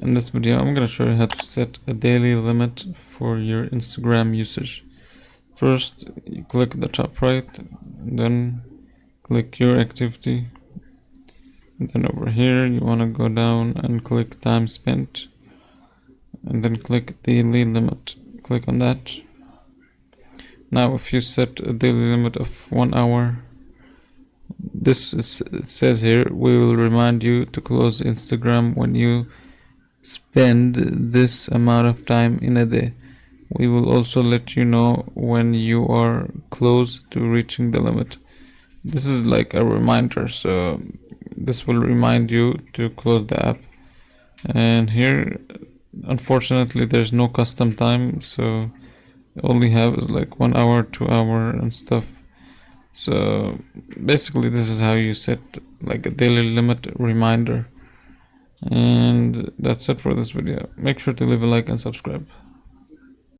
In this video, I'm going to show you how to set a daily limit for your Instagram usage. First, you click the top right, then click your activity. And then over here, you want to go down and click time spent, and then click daily limit. Click on that. Now, if you set a daily limit of 1 hour, it says here, we will remind you to close Instagram when you spend this amount of time in a day. We will also let you know when you are close to reaching the limit. This is like a reminder, so this will remind you to close the app. And here, unfortunately, there's no custom time, so all you have is like 1 hour, 2 hour and stuff. So basically this is how you set like a daily limit reminder. And that's it for this video. Make sure to leave a like and subscribe.